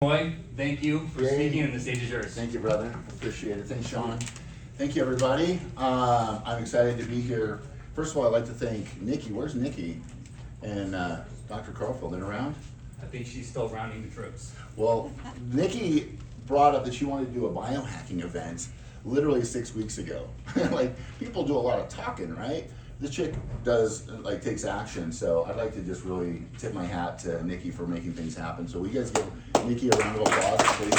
Roy, thank you for speaking, and the stage is yours. Thank you, brother. Appreciate it. Thanks, Sean. Thank you, everybody. I'm excited to be here. First of all, I'd like to thank Nikki. Where's Nikki? And Dr. Carlfield, in around? I think she's still rounding the troops. Well, Nikki brought up that she wanted to do a biohacking event literally 6 weeks ago. Like, people do a lot of talking, right? This chick takes action, so I'd like to just really tip my hat to Nikki for making things happen. So will you guys give Nikki a round of applause, please?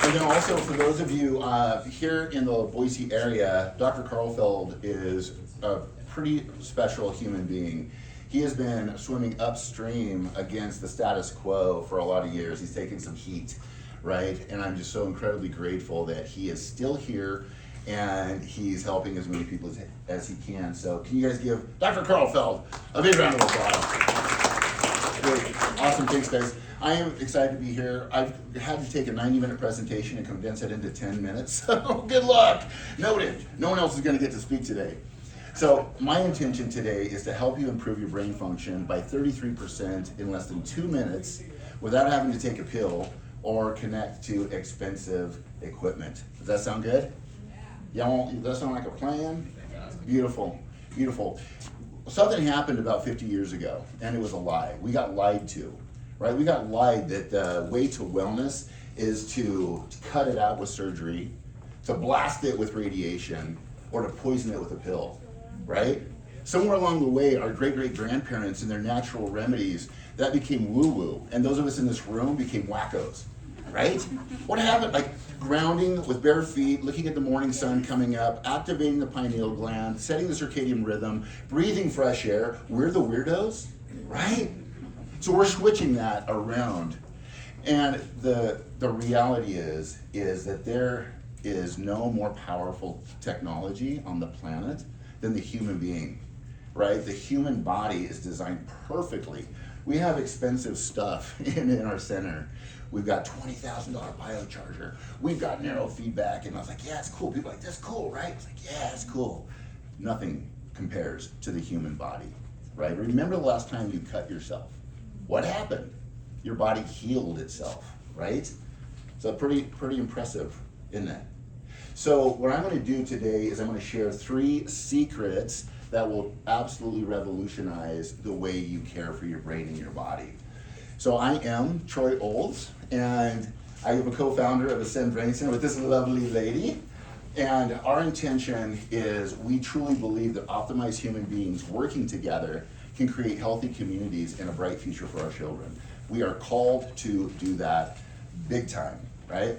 And then also, for those of you here in the Boise area, Dr. Carlfeld is a pretty special human being. He has been swimming upstream against the status quo for a lot of years. He's taken some heat, right? And I'm just so incredibly grateful that he is still here and he's helping as many people as he can. So can you guys give Dr. Carlfeld a big round of applause? Great. Awesome, thanks guys. I am excited to be here. I've had to take a 90-minute presentation and condense it into 10 minutes, so good luck. Noted, no one else is gonna get to speak today. So my intention today is to help you improve your brain function by 33% in less than 2 minutes without having to take a pill or connect to expensive equipment. Does that sound good? Does that sound like a plan? Beautiful, beautiful. Something happened about 50 years ago, and it was a lie. We got lied to, right? We got lied that the way to wellness is to cut it out with surgery, to blast it with radiation, or to poison it with a pill, right? Somewhere along the way, our great-great-grandparents and their natural remedies, that became woo-woo, and those of us in this room became wackos, right? What happened? Like grounding with bare feet, looking at the morning sun coming up, activating the pineal gland, setting the circadian rhythm, breathing fresh air. We're the weirdos, right? So we're switching that around. And the reality is that there is no more powerful technology on the planet than the human being, right? The human body is designed perfectly. We have expensive stuff in our center. We've got $20,000 biocharger. We've got neurofeedback. And I was like, yeah, it's cool. People are like, that's cool, right? It's like, yeah, it's cool. Nothing compares to the human body, right? Remember the last time you cut yourself. What happened? Your body healed itself, right? So pretty impressive, isn't it? So what I'm going to do today is I'm going to share 3 secrets that will absolutely revolutionize the way you care for your brain and your body. So I am Troy Olds, and I am a co-founder of Ascend Brain Center with this lovely lady. And our intention is we truly believe that optimized human beings working together can create healthy communities and a bright future for our children. We are called to do that big time, right?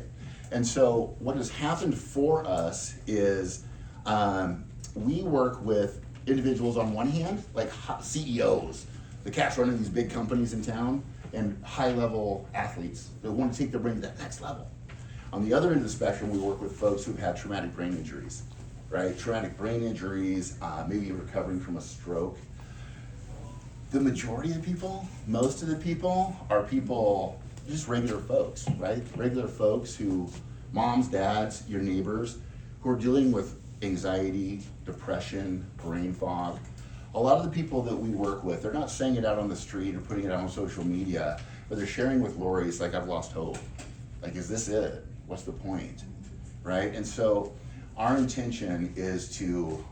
And so what has happened for us is we work with individuals on one hand, like CEOs, the cats running these big companies in town, and high-level athletes that want to take their brain to that next level. On the other end of the spectrum, we work with folks who've had traumatic brain injuries, right? Traumatic brain injuries, maybe recovering from a stroke. The majority of people, most of the people, are people, just regular folks, right? Regular folks who, moms, dads, your neighbors, who are dealing with anxiety, depression, brain fog. A lot of the people that we work with, they're not saying it out on the street or putting it out on social media, but they're sharing with Lori, it's like, I've lost hope. Like, is this it? What's the point, right? And so our intention is to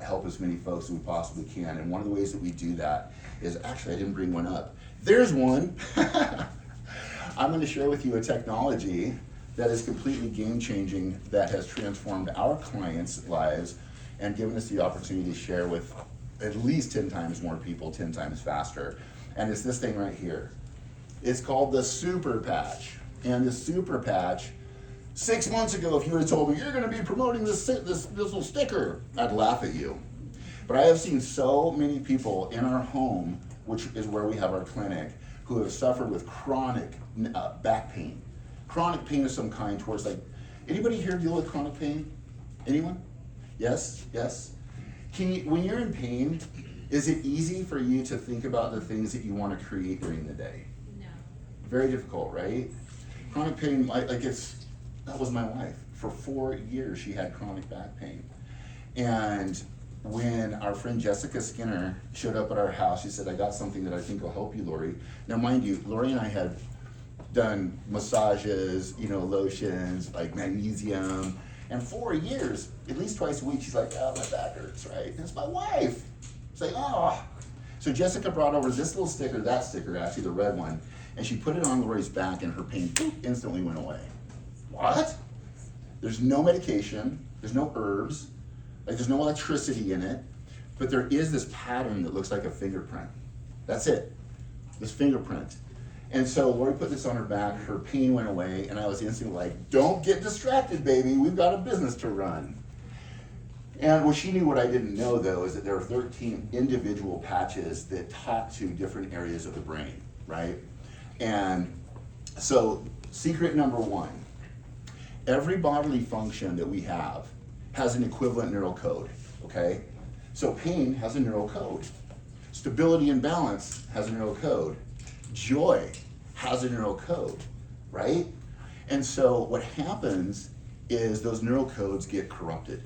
help as many folks as we possibly can. And one of the ways that we do that is, actually, I didn't bring one up. There's one. I'm going to share with you a technology that is completely game-changing, that has transformed our clients' lives and given us the opportunity to share with at least 10 times more people, 10 times faster. And it's this thing right here. It's called the Super Patch. And the Super Patch, 6 months ago, if you would have told me, you're gonna be promoting this little sticker, I'd laugh at you. But I have seen so many people in our home, which is where we have our clinic, who have suffered with chronic back pain. Chronic pain of some kind towards, like, anybody here deal with chronic pain? Anyone? Yes, yes. When you're in pain, is it easy for you to think about the things that you want to create during the day? No. Very difficult, right? Chronic pain, that was my wife. For 4 years, she had chronic back pain. And when our friend Jessica Skinner showed up at our house, she said, I got something that I think will help you, Lori. Now, mind you, Lori and I had done massages, lotions, like magnesium. And 4 years, at least twice a week, she's like, oh, my back hurts, right? And it's my wife. It's like, oh. So Jessica brought over this little sticker, that sticker, actually the red one, and she put it on Lori's back and her pain instantly went away. What? There's no medication, there's no herbs, there's no electricity in it, but there is this pattern that looks like a fingerprint. That's it, this fingerprint. And so Lori put this on her back, her pain went away, and I was instantly like, don't get distracted, baby, we've got a business to run. And what she knew, what I didn't know though, is that there are 13 individual patches that talk to different areas of the brain, right? And so secret number one, every bodily function that we have has an equivalent neural code, okay? So pain has a neural code. Stability and balance has a neural code. Joy has a neural code, right? And so what happens is those neural codes get corrupted.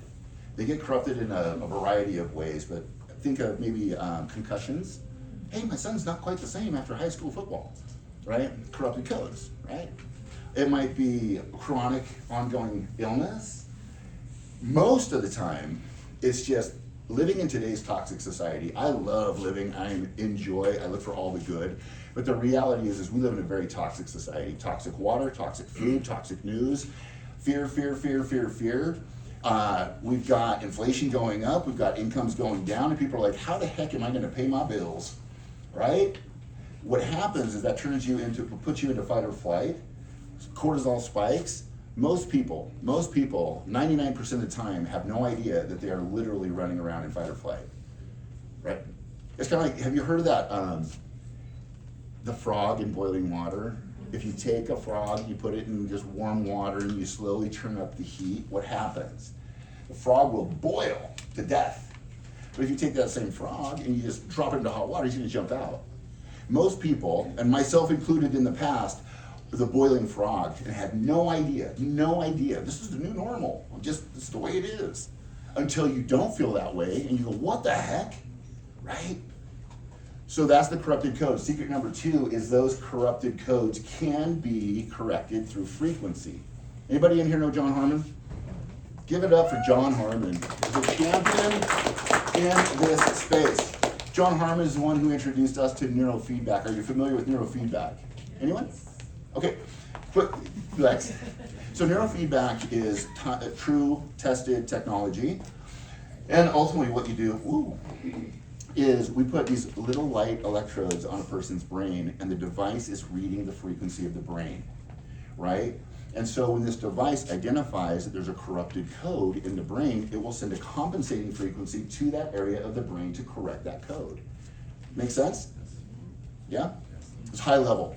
They get corrupted in a variety of ways, but think of maybe concussions. Hey, my son's not quite the same after high school football, right? Corrupted codes, right? It might be chronic, ongoing illness. Most of the time, it's just living in today's toxic society. I love living, I enjoy, I look for all the good. But the reality is we live in a very toxic society. Toxic water, toxic food, toxic news, fear, fear, fear, fear, fear. We've got inflation going up, we've got incomes going down, and people are like, how the heck am I gonna pay my bills, right? What happens is that puts you into fight or flight, cortisol spikes. Most people, 99% of the time have no idea that they are literally running around in fight or flight, right? It's kind of like, have you heard of that, the frog in boiling water? If you take a frog, you put it in just warm water and you slowly turn up the heat, what happens? The frog will boil to death. But if you take that same frog and you just drop it into hot water, he's gonna jump out. Most people, and myself included in the past, was a boiling frog and had no idea, this is the new normal, this is the way it is. Until you don't feel that way and you go, what the heck, right? So that's the corrupted code. Secret number two is those corrupted codes can be corrected through frequency. Anybody in here know John Harmon? Give it up for John Harmon. He's a champion in this space. John Harmon is the one who introduced us to neurofeedback. Are you familiar with neurofeedback? Anyone? Okay, quick, Lex. So neurofeedback is true tested technology. And ultimately what you do, is we put these little light electrodes on a person's brain and the device is reading the frequency of the brain, right? And so when this device identifies that there's a corrupted code in the brain, it will send a compensating frequency to that area of the brain to correct that code. Make sense? Yeah? It's high level.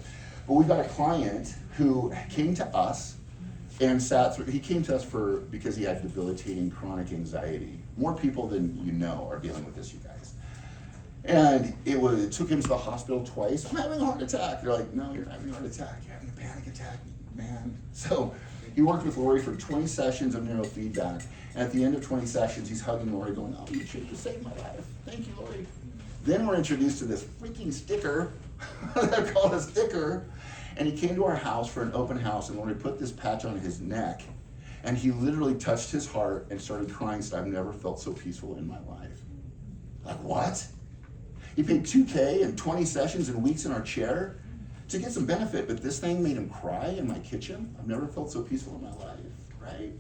But we've got a client who came to us and he came to us because he had debilitating chronic anxiety. More people than you know are dealing with this, you guys. And it took him to the hospital twice. I'm having a heart attack. They're like, no, you're having a heart attack. You're having a panic attack, man. So he worked with Lori for 20 sessions of neurofeedback. And at the end of 20 sessions, he's hugging Lori going, oh, you should have saved my life. Thank you, Lori. Then we're introduced to this freaking sticker. They're called a sticker. And he came to our house for an open house and Lori put this patch on his neck. And he literally touched his heart and started crying, said, I've never felt so peaceful in my life. Like, what? He paid $2K and 20 sessions and weeks in our chair to get some benefit, but this thing made him cry in my kitchen. I've never felt so peaceful in my life, right?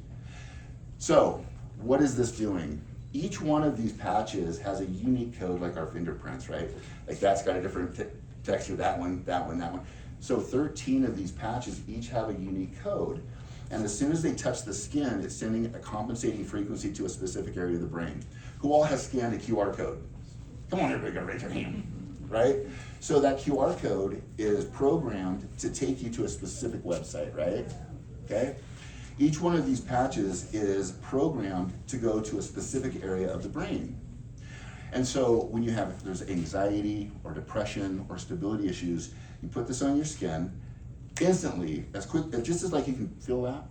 So, what is this doing? Each one of these patches has a unique code like our fingerprints, right? Like that's got a different texture, that one, that one, that one. So 13 of these patches each have a unique code. And as soon as they touch the skin, it's sending a compensating frequency to a specific area of the brain. Who all has scanned a QR code? Come on, everybody, go raise your hand, right? So that QR code is programmed to take you to a specific website, right? Okay? Each one of these patches is programmed to go to a specific area of the brain. And so when if there's anxiety or depression or stability issues, you put this on your skin, instantly, just as like you can feel that,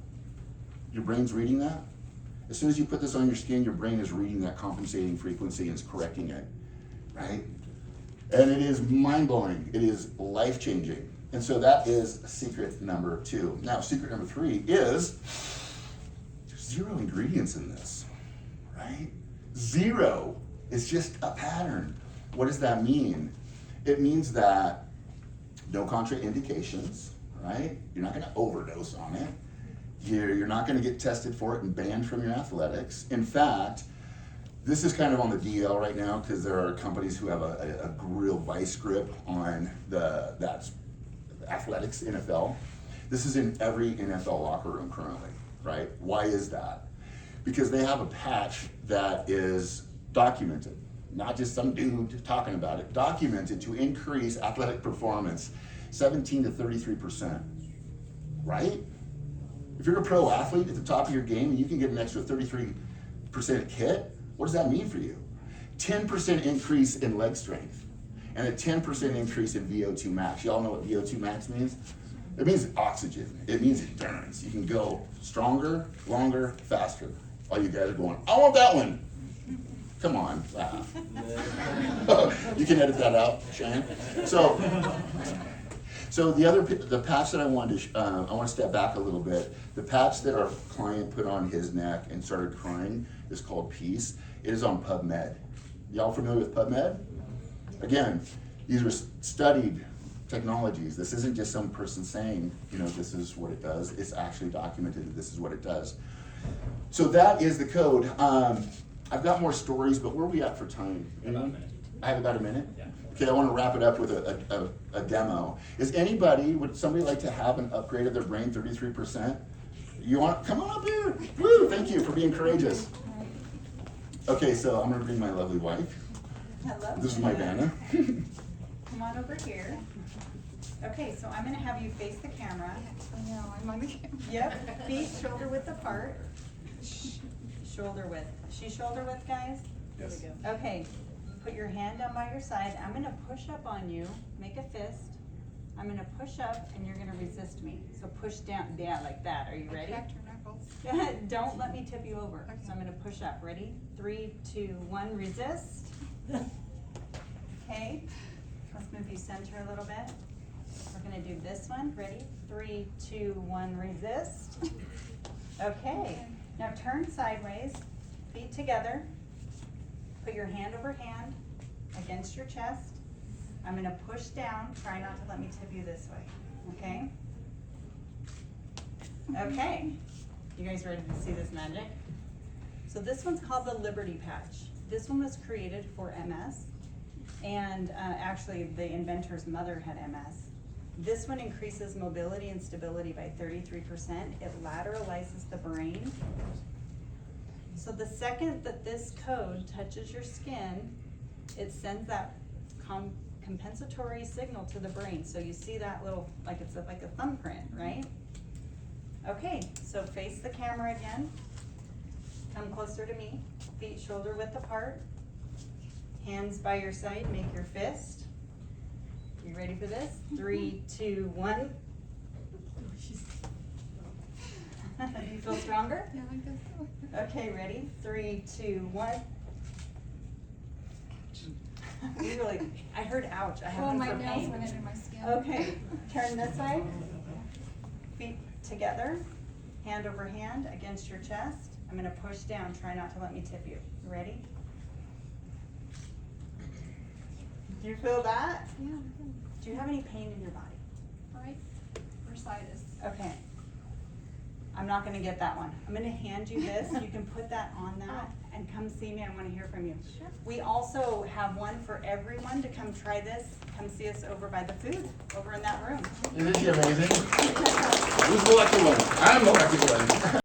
your brain's reading that. As soon as you put this on your skin, your brain is reading that compensating frequency and is correcting it, right? And it is mind-blowing. It is life-changing. And so that is secret number 2. Now, secret number 3 is there's 0 ingredients in this, right? 0 is just a pattern. What does that mean? It means that no contraindications, right? You're not going to overdose on it. You're not going to get tested for it and banned from your athletics. In fact, this is kind of on the DL right now because there are companies who have a real vice grip on that's athletics, NFL. This is in every NFL locker room currently, right? Why is that? Because they have a patch that is documented, not just some dude talking about it, documented to increase athletic performance 17 to 33%, right? If you're a pro athlete at the top of your game and you can get an extra 33% hit, what does that mean for you? 10% increase in leg strength and a 10% increase in VO2 max. Y'all know what VO2 max means? It means oxygen. It means endurance. You can go stronger, longer, faster. All you guys are going, I want that one. Come on, laugh. You can edit that out, Shane. So the patch that I want to step back a little bit. The patch that our client put on his neck and started crying is called Peace. It is on PubMed. Y'all familiar with PubMed? Again, these are studied technologies. This isn't just some person saying, this is what it does. It's actually documented that this is what it does. So that is the code. I've got more stories, but where are we at for time? About a minute. I have about a minute? Yeah. Okay, I want to wrap it up with a demo. Would somebody like to have an upgrade of their brain 33%? Come on up here. Woo, thank you for being courageous. Okay, so I'm gonna bring my lovely wife. Hello. This is my Vanna. Come on over here. Okay, so I'm gonna have you face the camera. I know, I'm on the camera. Yep, feet shoulder width apart. Shoulder width. She's shoulder width, guys? Yes. There we go. Okay, put your hand down by your side. I'm gonna push up on you, make a fist. I'm gonna push up and you're gonna resist me. So push down, yeah, like that. Are you ready? Cracked your knuckles. Don't let me tip you over. Okay. So I'm gonna push up. Ready? 3, 2, 1, resist. Okay, let's move you center a little bit. We're gonna do this one. Ready? 3, 2, 1, resist. Okay, now turn sideways, feet together. Put your hand over hand against your chest. I'm gonna push down. Try not to let me tip you this way, okay? Okay, you guys ready to see this magic? So this one's called the Liberty Patch. This one was created for MS, and actually the inventor's mother had MS. This one increases mobility and stability by 33%. It lateralizes the brain. So the second that this code touches your skin, it sends that compensatory signal to the brain. So you see that little, like it's like a thumbprint, right? Okay, so face the camera again. Come closer to me. Feet shoulder width apart. Hands by your side, make your fist. You ready for this? 3, 2, 1. Do you feel stronger? Yeah, I guess so. Okay, ready? 3, 2, 1. Really, I heard ouch. I have Oh, one my for nails pain. went into my skin. Okay, turn this way. Feet together, hand over hand against your chest. I'm gonna push down, try not to let me tip you. You ready? Do you feel that? Yeah, Do you have any pain in your body? right? Bursitis. Okay. I'm not gonna get that one. I'm gonna hand you this. You can put that on that and come see me. I wanna hear from you. Sure. We also have one for everyone to come try this. Come see us over by the food, over in that room. Isn't she amazing? Who's the lucky one? I'm the lucky one.